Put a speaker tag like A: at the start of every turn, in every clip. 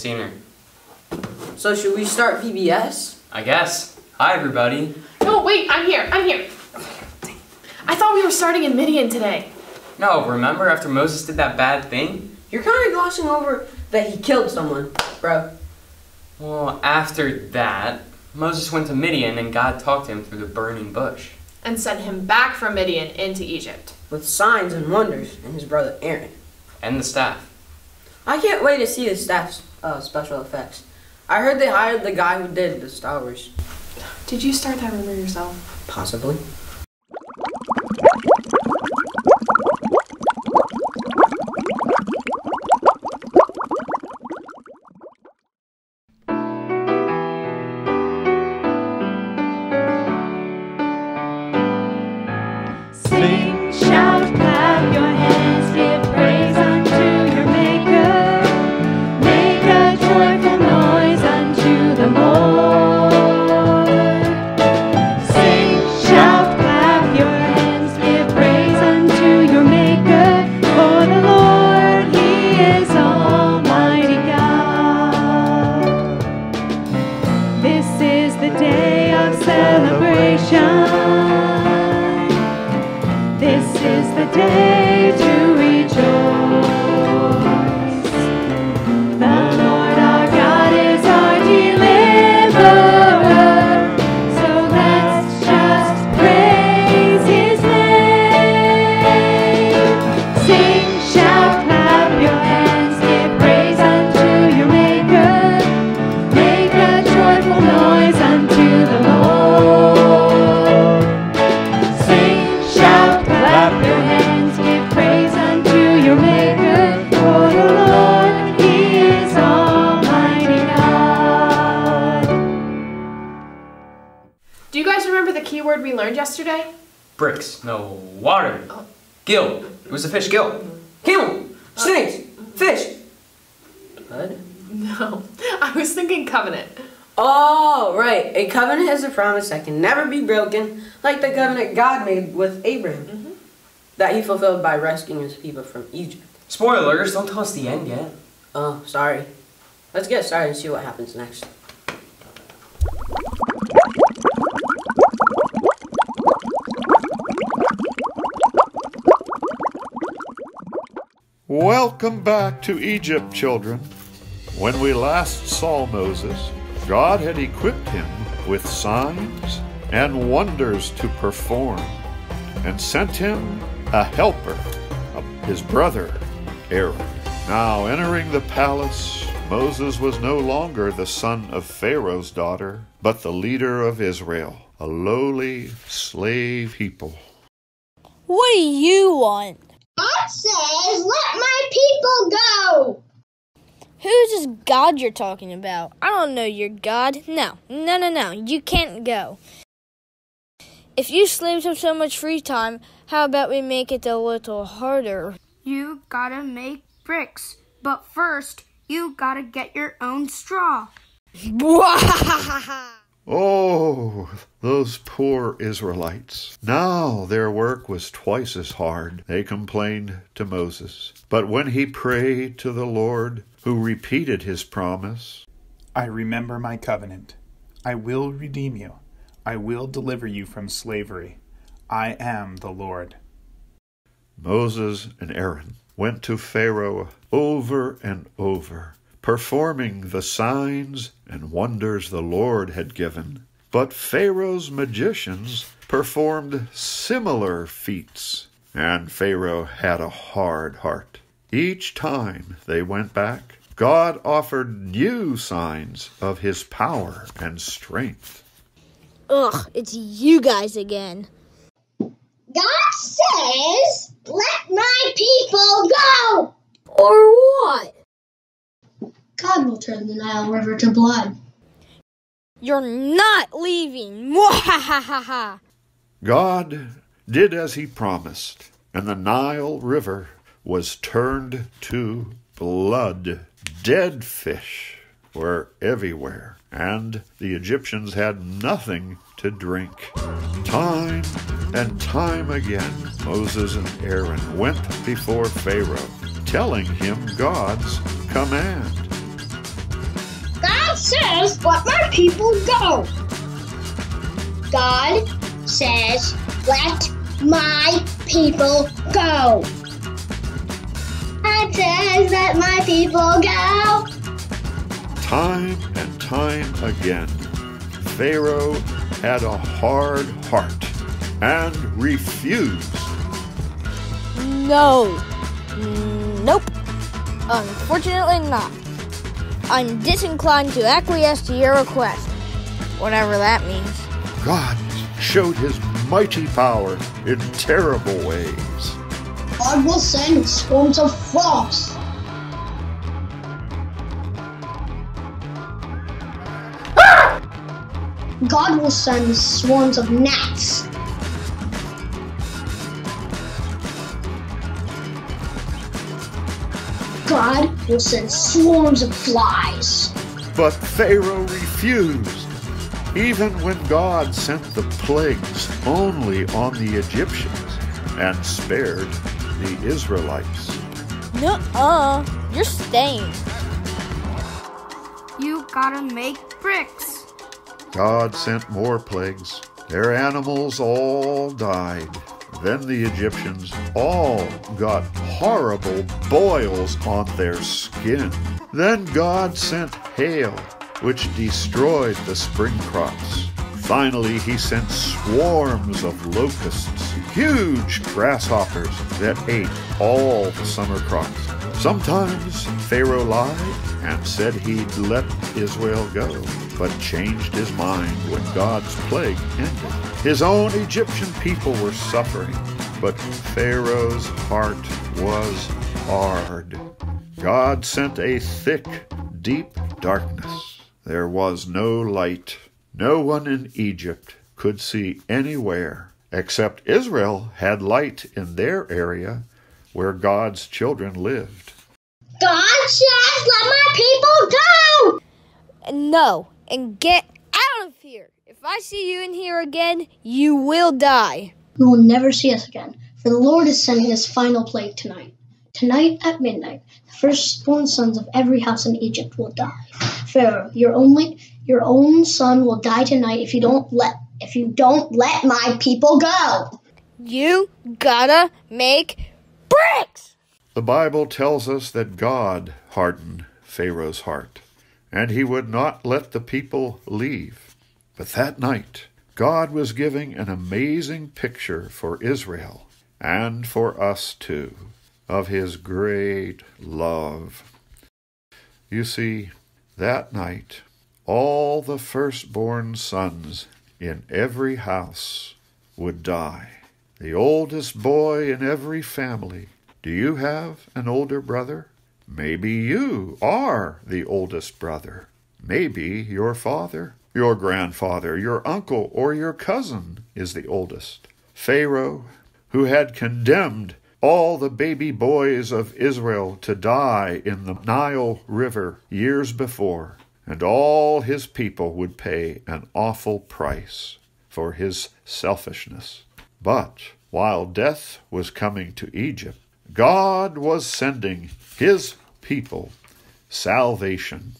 A: seen her.
B: So should we start VBS?
A: I guess. Hi, everybody.
C: No, wait, I'm here. I thought we were starting in Midian today.
A: No, remember after Moses did that bad thing?
B: You're kind of glossing over that he killed someone, bro.
A: Well, after that, Moses went to Midian and God talked to him through the burning bush.
C: And sent him back from Midian into Egypt.
B: With signs and wonders and his brother Aaron.
A: And the staff.
B: I can't wait to see the staff's special effects. I heard they hired the guy who did the Star Wars.
C: Did you start that rumor yourself?
B: Possibly.
D: Sing, shout, clap your hands, give praise unto your Maker. Make a joyful noise unto the Lord. Sing, shout, clap your hands, give praise unto your Maker. For the Lord, He is Almighty God. This is the day of celebration. This is the day to rejoice. The Lord our God is our deliverer. So let's just praise His name. Sing, shout, clap your hands, give praise unto your Maker. Make a joyful noise unto the Lord. Sing, shout, clap your hands, give praise unto your Maker. For the Lord, He is Almighty God.
C: Do you guys remember the key word we learned yesterday?
A: Bricks. No, water. Gill. It was a fish gill.
B: Camel! Snakes! Fish! Bud?
C: No, I was thinking covenant.
B: Oh, right. A covenant is a promise that can never be broken, like the covenant God made with Abraham. That he fulfilled by rescuing his people from Egypt.
A: Spoilers, don't tell us the end yet.
B: Oh, sorry. Let's get started and see what happens next.
E: Welcome back to Egypt, children. When we last saw Moses, God had equipped him with signs and wonders to perform, and sent him a helper, his brother Aaron. Now entering the palace, Moses was no longer the son of Pharaoh's daughter, but the leader of Israel, a lowly slave people.
F: What do you want?
G: God says, let my people go!
F: Who's this God you're talking about? I don't know your God. No, you can't go. If you slaves have so much free time, how about we make it a little harder?
H: You gotta make bricks, but first, you gotta get your own straw.
E: Oh, those poor Israelites. Now their work was twice as hard. They complained to Moses. But when he prayed to the Lord, who repeated his promise,
I: I remember my covenant. I will redeem you. I will deliver you from slavery. I am the Lord.
E: Moses and Aaron went to Pharaoh over and over, performing the signs and wonders the Lord had given. But Pharaoh's magicians performed similar feats, and Pharaoh had a hard heart. Each time they went back, God offered new signs of his power and strength.
F: Ugh, it's you guys again.
G: God says, let my people go!
F: Or what?
G: God will turn the Nile River to blood.
F: You're not leaving. Mwahahaha.
E: God did as he promised, and the Nile River was turned to blood. Dead fish were everywhere, and the Egyptians had nothing to drink. Time and time again, Moses and Aaron went before Pharaoh, telling him God's command.
G: let my people go. God says, let my people go. God says, let my people go.
E: Time and time again, Pharaoh had a hard heart and refused.
F: No. Nope. Unfortunately not. I'm disinclined to acquiesce to your request, whatever that means.
E: God showed his mighty power in terrible ways.
G: God will send swarms of frogs. God will send swarms of gnats. God will send swarms of flies.
E: But Pharaoh refused, even when God sent the plagues only on the Egyptians and spared the Israelites.
F: Nuh-uh. You're staying.
H: You gotta make bricks.
E: God sent more plagues. Their animals all died. Then the Egyptians all got horrible boils on their skin. Then God sent hail, which destroyed the spring crops. Finally, he sent swarms of locusts, huge grasshoppers that ate all the summer crops. Sometimes Pharaoh lied and said he'd let Israel go, but changed his mind when God's plague ended. His own Egyptian people were suffering, but Pharaoh's heart was hard. God sent a thick, deep darkness. There was no light. No one in Egypt could see anywhere, except Israel had light in their area where God's children lived.
G: God says, let my people go!
F: No, and get out of here. If I see you in here again, you will die.
G: You will never see us again, for the Lord is sending his final plague tonight. Tonight at midnight, the firstborn sons of every house in Egypt will die. Pharaoh, your own son will die tonight if you don't let my people go.
F: You gotta make bricks!
E: The Bible tells us that God hardened Pharaoh's heart, and he would not let the people leave. But that night, God was giving an amazing picture for Israel, and for us too, of his great love. You see, that night, all the firstborn sons in every house would die. The oldest boy in every family. Do you have an older brother? Maybe you are the oldest brother. Maybe your father, your grandfather, your uncle, or your cousin is the oldest. Pharaoh, who had condemned all the baby boys of Israel to die in the Nile River years before, and all his people would pay an awful price for his selfishness. But while death was coming to Egypt, God was sending his people salvation.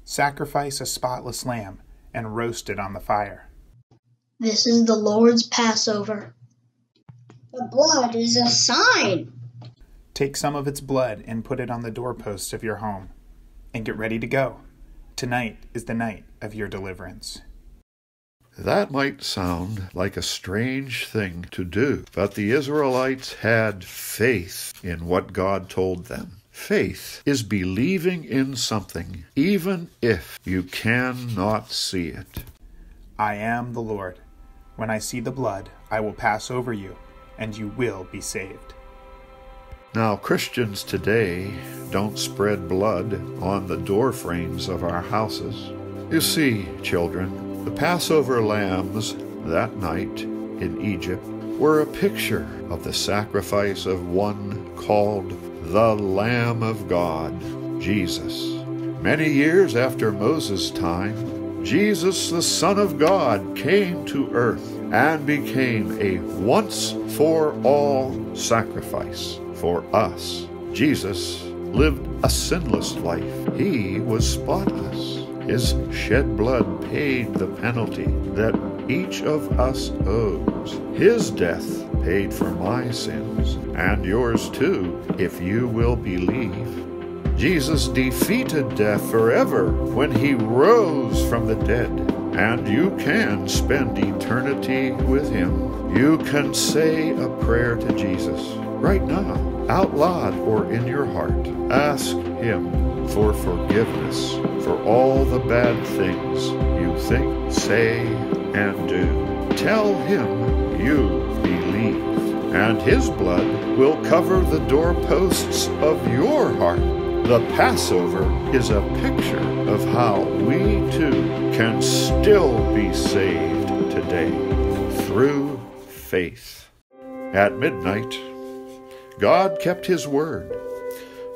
I: Sacrifice a spotless lamb and roast it on the fire.
G: This is the Lord's Passover. The blood is a sign.
I: Take some of its blood and put it on the doorposts of your home. And get ready to go. Tonight is the night of your deliverance.
E: That might sound like a strange thing to do, but the Israelites had faith in what God told them. Faith is believing in something, even if you cannot see it.
I: I am the Lord. When I see the blood, I will pass over you, and you will be saved.
E: Now, Christians today don't spread blood on the door frames of our houses. You see, children, the Passover lambs that night in Egypt were a picture of the sacrifice of one called the Lamb of God, Jesus. Many years after Moses' time, Jesus, the Son of God, came to earth and became a once-for-all sacrifice for us. Jesus lived a sinless life. He was spotless. His shed blood paid the penalty that each of us owes. His death paid for my sins, and yours too, if you will believe. Jesus defeated death forever when he rose from the dead, and you can spend eternity with him. You can say a prayer to Jesus right now, out loud or in your heart. Ask him for forgiveness for all the bad things you think, say, and do. Tell him you believe, and his blood will cover the doorposts of your heart. The Passover is a picture of how we too can still be saved today through faith. At midnight, God kept his word.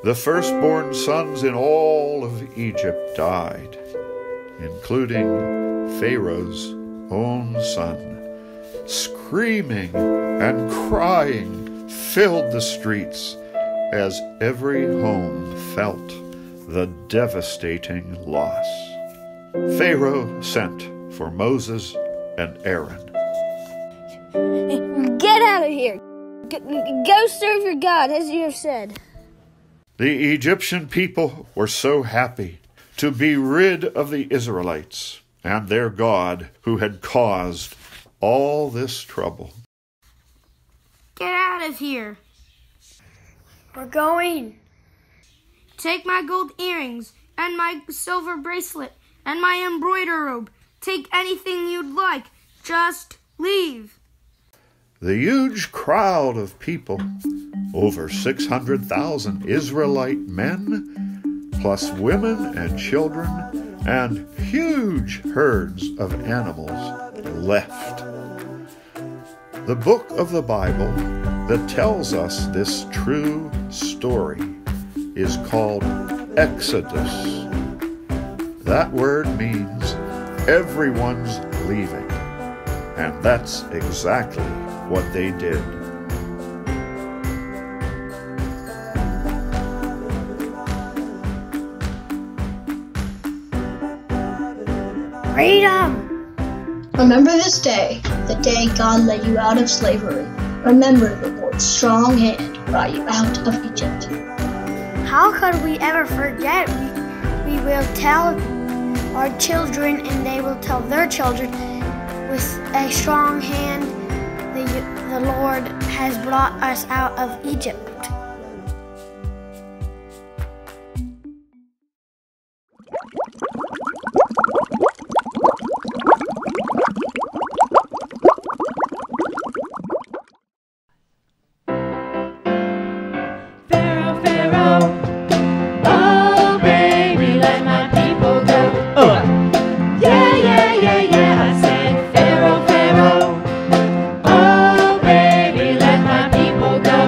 E: The firstborn sons in all of Egypt died, including Pharaoh's own son. Screaming and crying filled the streets as every home felt the devastating loss. Pharaoh sent for Moses and Aaron.
F: Get out of here. Go serve your God, as you have said.
E: The Egyptian people were so happy to be rid of the Israelites and their God who had caused all this trouble.
H: Get out of here.
D: We're going.
H: Take my gold earrings and my silver bracelet and my embroidered robe. Take anything you'd like. Just leave.
E: The huge crowd of people, over 600,000 Israelite men, plus women and children, and huge herds of animals left. The book of the Bible that tells us this true story is called Exodus. That word means everyone's leaving, and that's exactly what they did.
D: Freedom!
G: Remember this day, the day God led you out of slavery. Remember the Lord's strong hand brought you out of Egypt.
H: How could we ever forget? We will tell our children and they will tell their children. With a strong hand, the Lord has brought us out of Egypt.
D: Pharaoh, Pharaoh, oh baby, let my people go. Yeah, yeah, yeah, yeah, I said Pharaoh, Pharaoh, oh baby, let my people go.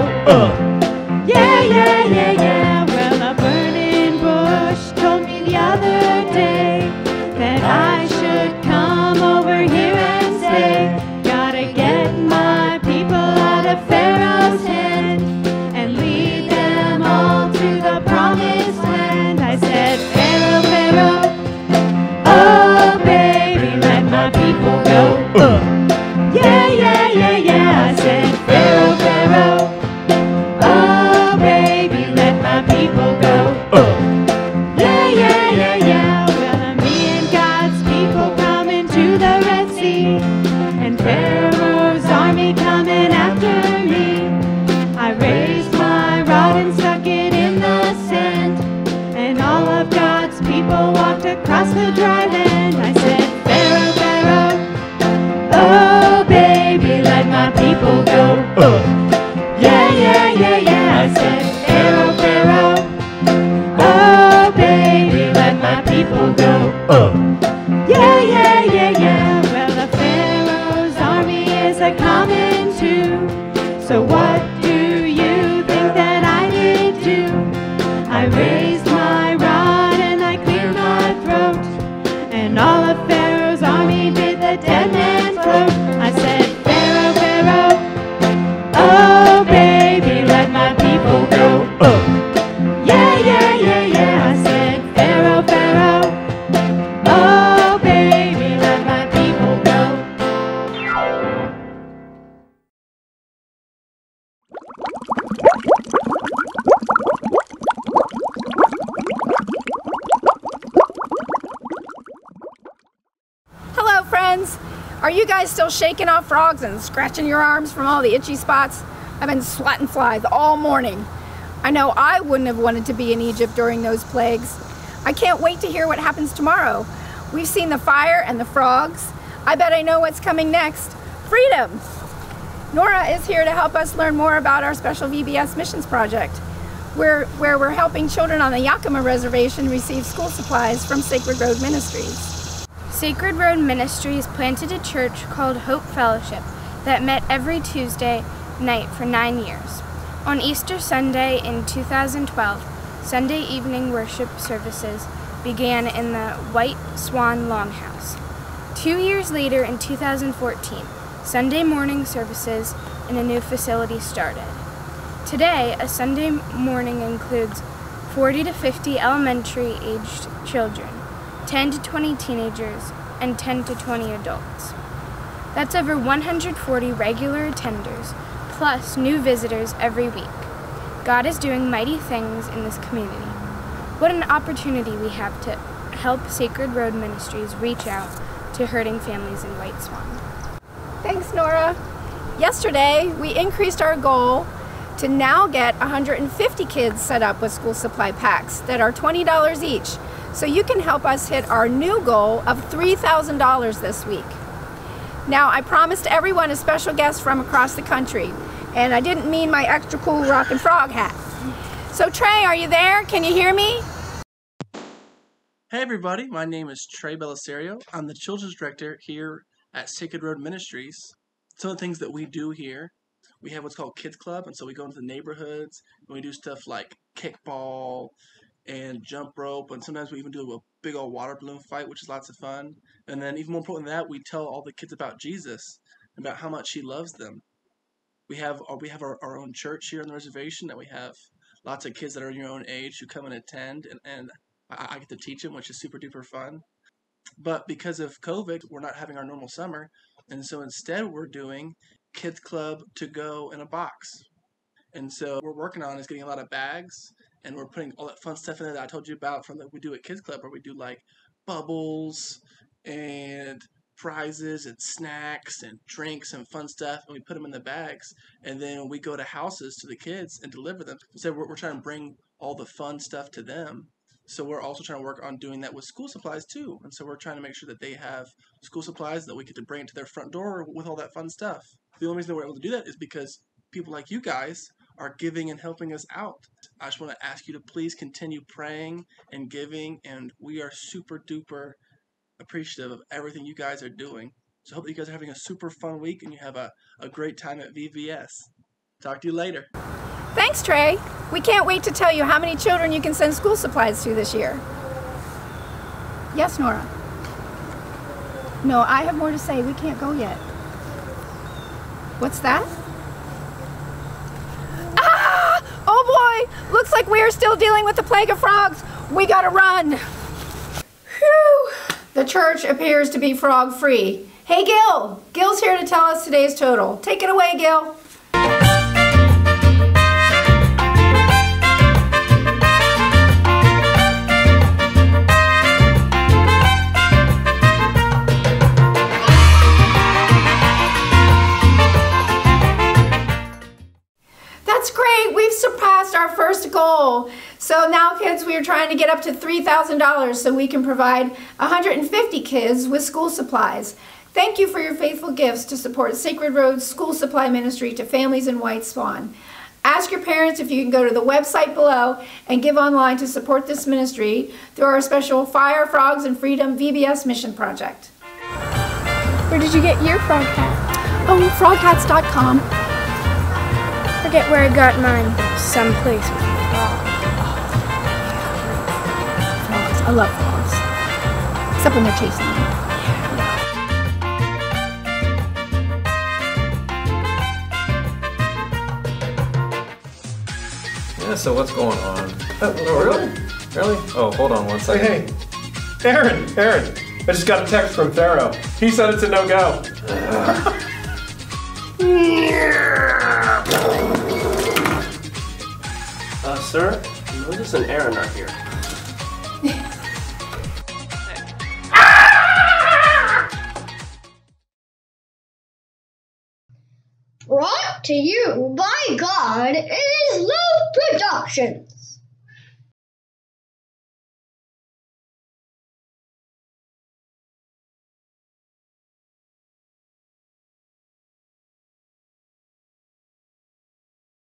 D: Yeah, yeah, yeah, yeah, well a burning bush told me the other day that I should come over here and say, gotta get my people out of Pharaoh's hand and lead them all to the promised land. I said, Pharaoh, Pharaoh, oh baby, let my people go. Yeah, yeah, yeah, yeah, I said, Pharaoh, Pharaoh, oh baby, let my people go. Yeah, yeah, yeah, yeah, well me and God's people coming to the Red Sea, and Pharaoh's army coming after me. I raised my rod and stuck it in the sand, and all of God's people walked across the dry land. I said, Pharaoh, Pharaoh, oh baby, let my people go. Yeah, yeah, yeah, yeah, I said, Pharaoh, Pharaoh, oh baby, let my people go. Yeah, yeah, yeah, yeah, well the Pharaoh's army is a-coming too. So what do you think that I did do? I raised my rod and I cleared my throat, and all of Pharaoh's army bid the dead man float. I said, Pharaoh, Pharaoh, oh baby, let my people go. Yeah, yeah, yeah, yeah, I said, Pharaoh, Pharaoh,
J: frogs. Are you guys still shaking off frogs and scratching your arms from all the itchy spots? I've been swatting flies all morning. I know I wouldn't have wanted to be in Egypt during those plagues. I can't wait to hear what happens tomorrow. We've seen the fire and the frogs. I bet I know what's coming next. Freedom! Nora is here to help us learn more about our special VBS missions project, where we're helping children on the Yakima Reservation receive school supplies from Sacred Road Ministries.
K: Sacred Road Ministries planted a church called Hope Fellowship that met every Tuesday night for 9 years. On Easter Sunday in 2012, Sunday evening worship services began in the White Swan Longhouse. 2 years later, in 2014, Sunday morning services in a new facility started. Today, a Sunday morning includes 40 to 50 elementary-aged children, 10 to 20 teenagers, and 10 to 20 adults. That's over 140 regular attenders, plus new visitors every week. God is doing mighty things in this community. What an opportunity we have to help Sacred Road Ministries reach out to hurting families in White Swan.
J: Thanks, Nora. Yesterday, we increased our goal to now get 150 kids set up with school supply packs that are $20 each. So you can help us hit our new goal of $3,000 this week. Now, I promised everyone a special guest from across the country, and I didn't mean my extra cool rockin' frog hat. So Trey, are you there? Can you hear me?
L: Hey everybody, my name is Trey Belisario. I'm the Children's Director here at Sacred Road Ministries. Some of the things that we do here, we have what's called Kids Club, and so we go into the neighborhoods and we do stuff like kickball and jump rope, and sometimes we even do a big old water balloon fight, which is lots of fun. And then even more important than that, we tell all the kids about Jesus, about how much he loves them. We have our own church here on the reservation that we have lots of kids that are your own age who come and attend, and I get to teach them, which is super duper fun. But because of COVID, we're not having our normal summer, and so instead we're doing Kids Club to go in a box. And so what we're working on is getting a lot of bags, and we're putting all that fun stuff in there that I told you about from that we do at Kids Club, where we do like bubbles and prizes and snacks and drinks and fun stuff, and we put them in the bags, and then we go to houses to the kids and deliver them. So we're trying to bring all the fun stuff to them. So we're also trying to work on doing that with school supplies too. And so we're trying to make sure that they have school supplies that we get to bring to their front door with all that fun stuff. The only reason we're able to do that is because people like you guys are giving and helping us out. I just want to ask you to please continue praying and giving, and we are super duper appreciative of everything you guys are doing. So I hope that you guys are having a super fun week and you have a great time at VBS. Talk to you later.
J: Thanks, Trey. We can't wait to tell you how many children you can send school supplies to this year. Yes, Nora? No, I have more to say. We can't go yet. What's that? Ah! Oh boy! Looks like we are still dealing with the plague of frogs. We gotta run. Whew! The church appears to be frog-free. Hey, Gil! Gil's here to tell us today's total. Take it away, Gil. That's great. We've surpassed our first goal. So now, kids, we are trying to get up to $3,000 so we can provide 150 kids with school supplies. Thank you for your faithful gifts to support Sacred Road's school supply ministry to families in White Swan. Ask your parents if you can go to the website below and give online to support this ministry through our special Fire, Frogs, and Freedom VBS mission project.
K: Where did you get your frog hat?
J: Oh, froghats.com.
K: Forget where I got mine. Someplace with frogs.
J: Frogs. I love frogs. Except when they're chasing me.
A: Yeah, so what's going on? Oh, really? Really? Oh, hold on one second.
M: Hey, Aaron, I just got a text from Pharaoh. He said it's a no-go.
N: Sir, Moses and Aaron are here.
G: Brought to you by God, it is Love Productions.